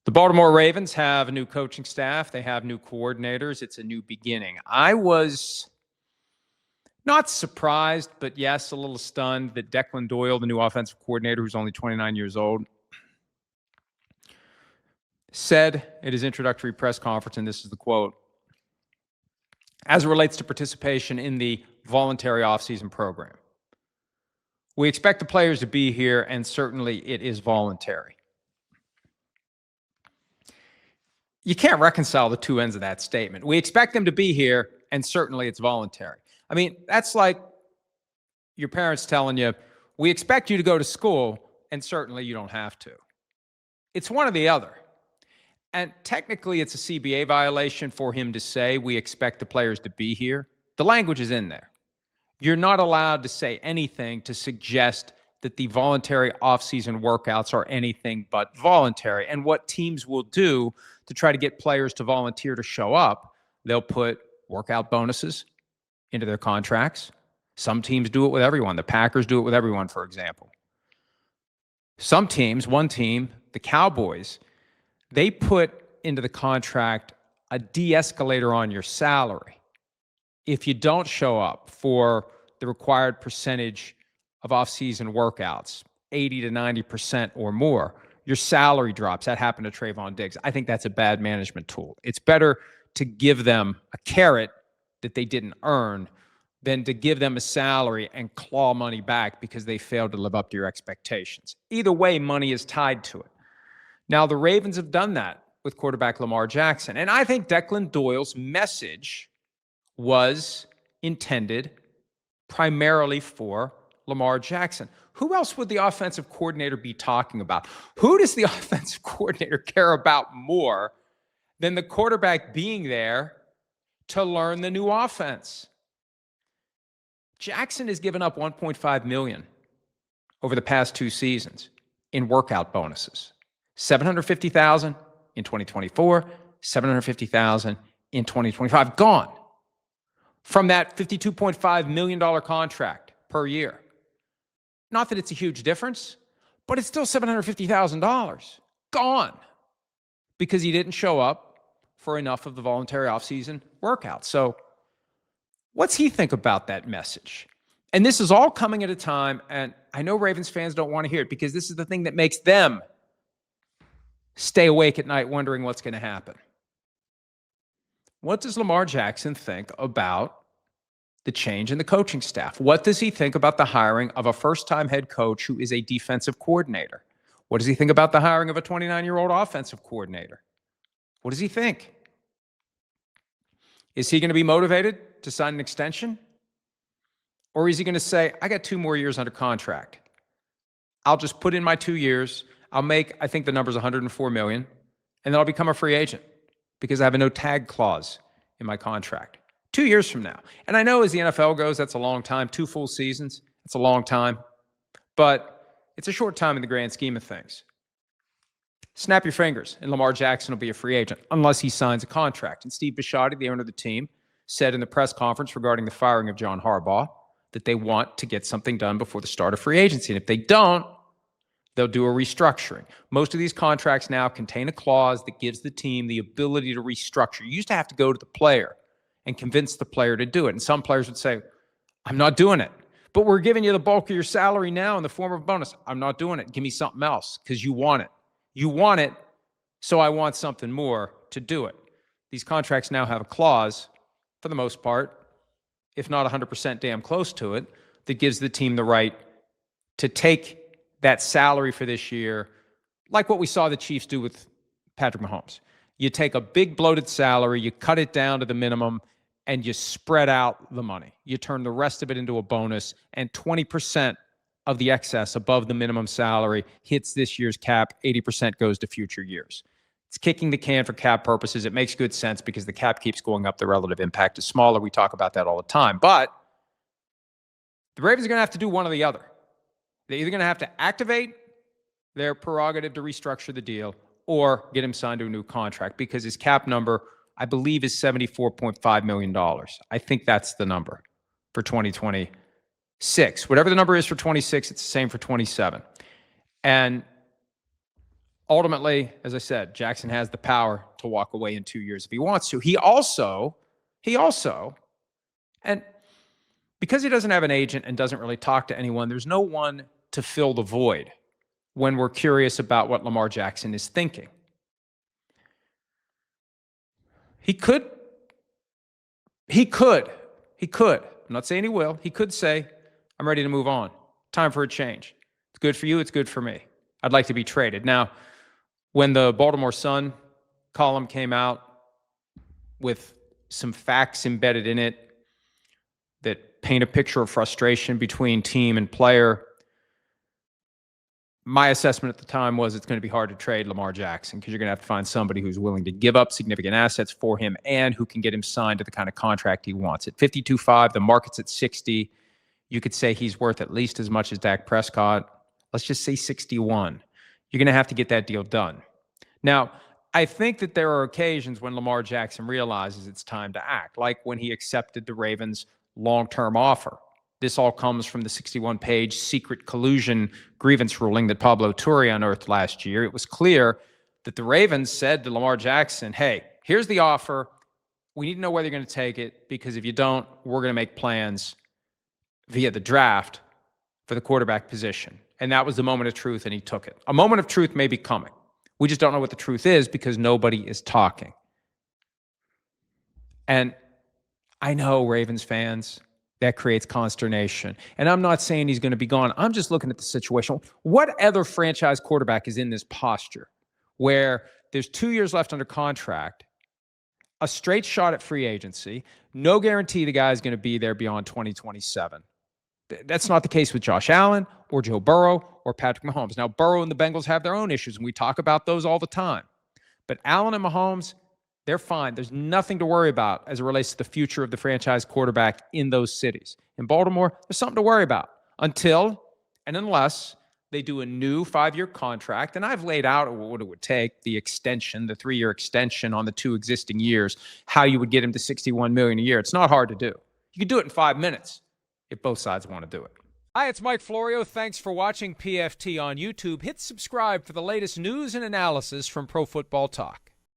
The Baltimore Ravens have a new coaching staff. They have new coordinators. It's a new beginning. I was not surprised, but yes, a little stunned that Declan Doyle, the new offensive coordinator, who's only 29 years old, said at his introductory press conference, and this is the quote, as it relates to participation in the voluntary offseason program. We expect the players to be here, and certainly it is voluntary. You can't reconcile the two ends of that statement. We expect them to be here, and certainly it's voluntary. I mean, that's like your parents telling you, we expect you to go to school, and certainly you don't have to. It's one or the other. And technically, it's a CBA violation for him to say, we expect the players to be here. The language is in there. You're not allowed to say anything to suggest that the voluntary offseason workouts are anything but voluntary. And what teams will do to try to get players to volunteer to show up, they'll put workout bonuses into their contracts. Some teams do it with everyone. The Packers do it with everyone, for example. Some teams, one team, the Cowboys, they put into the contract a de-escalator on your salary. If you don't show up for the required percentage of off-season workouts, 80 to 90% or more, your salary drops. That happened to Trayvon Diggs. I think that's a bad management tool. It's better to give them a carrot that they didn't earn than to give them a salary and claw money back because they failed to live up to your expectations. Either way, money is tied to it. Now, the Ravens have done that with quarterback Lamar Jackson. And I think Declan Doyle's message was intended primarily for Lamar Jackson. Who else would the offensive coordinator be talking about? Who does the offensive coordinator care about more than the quarterback being there to learn the new offense? Jackson has given up $1.5 million over the past 2 seasons in workout bonuses. $750,000 in 2024, $750,000 in 2025. Gone from that $52.5 million contract per year. Not that it's a huge difference, but it's still $750,000 gone because he didn't show up for enough of the voluntary offseason workouts. So what's he think about that message? And this is all coming at a time, and I know Ravens fans don't want to hear it because this is the thing that makes them stay awake at night wondering what's going to happen. What does Lamar Jackson think about the change in the coaching staff? What does he think about the hiring of a first-time head coach who is a defensive coordinator? What does he think about the hiring of a 29-year-old offensive coordinator? What does he think? Is he going to be motivated to sign an extension? Or is he going to say, I got 2 more years under contract. I'll just put in my 2 years. I'll make, I think the number's $104 million, and then I'll become a free agent because I have a no tag clause in my contract. 2 years from now. And I know as the NFL goes, that's a long time. 2 full seasons, that's a long time. But it's a short time in the grand scheme of things. Snap your fingers, and Lamar Jackson will be a free agent unless he signs a contract. And Steve Bisciotti, the owner of the team, said in the press conference regarding the firing of John Harbaugh that they want to get something done before the start of free agency. And if they don't, they'll do a restructuring. Most of these contracts now contain a clause that gives the team the ability to restructure. You used to have to go to the player and convince the player to do it. And some players would say, I'm not doing it. But we're giving you the bulk of your salary now in the form of a bonus. I'm not doing it. Give me something else because you want it. You want it, so I want something more to do it. These contracts now have a clause, for the most part, if not 100% damn close to it, that gives the team the right to take that salary for this year, like what we saw the Chiefs do with Patrick Mahomes. You take a big bloated salary, you cut it down to the minimum, and you spread out the money. You turn the rest of it into a bonus, and 20% of the excess above the minimum salary hits this year's cap. 80% goes to future years. It's kicking the can for cap purposes. It makes good sense because the cap keeps going up. The relative impact is smaller. We talk about that all the time. But the Ravens are going to have to do one or the other. They're either going to have to activate their prerogative to restructure the deal or get him signed to a new contract because his cap number, I believe, is $74.5 million. I think that's the number for 2026. Whatever the number is for 26, it's the same for 27. And ultimately, as I said, Jackson has the power to walk away in 2 years if he wants to. He also, and because he doesn't have an agent and doesn't really talk to anyone, there's no one to fill the void when we're curious about what Lamar Jackson is thinking. He could. I'm not saying he will. He could say, I'm ready to move on. Time for a change. It's good for you. It's good for me. I'd like to be traded. Now, when the Baltimore Sun column came out with some facts embedded in it that paint a picture of frustration between team and player, my assessment at the time was it's going to be hard to trade Lamar Jackson because you're going to have to find somebody who's willing to give up significant assets for him and who can get him signed to the kind of contract he wants. At 52.5, the market's at 60. You could say he's worth at least as much as Dak Prescott. Let's just say 61. You're going to have to get that deal done. Now, I think that there are occasions when Lamar Jackson realizes it's time to act, like when he accepted the Ravens' long-term offer. This all comes from the 61-page secret collusion grievance ruling that Pablo Turri unearthed last year. It was clear that the Ravens said to Lamar Jackson, hey, here's the offer. We need to know whether you're going to take it, because if you don't, we're going to make plans via the draft for the quarterback position. And that was the moment of truth, and he took it. A moment of truth may be coming. We just don't know what the truth is because nobody is talking. And I know, Ravens fans, that creates consternation. And I'm not saying he's going to be gone. I'm just looking at the situation. What other franchise quarterback is in this posture where there's 2 years left under contract, a straight shot at free agency, no guarantee the guy's going to be there beyond 2027? That's not the case with Josh Allen or Joe Burrow or Patrick Mahomes. Now, Burrow and the Bengals have their own issues, and we talk about those all the time. But Allen and Mahomes, they're fine. There's nothing to worry about as it relates to the future of the franchise quarterback in those cities. In Baltimore, there's something to worry about until and unless they do a new 5-year contract. And I've laid out what it would take, the extension, the 3-year extension on the 2 existing years, how you would get him to $61 million a year. It's not hard to do. You could do it in 5 minutes if both sides want to do it. Hi, it's Mike Florio. Thanks for watching PFT on YouTube. Hit subscribe for the latest news and analysis from Pro Football Talk.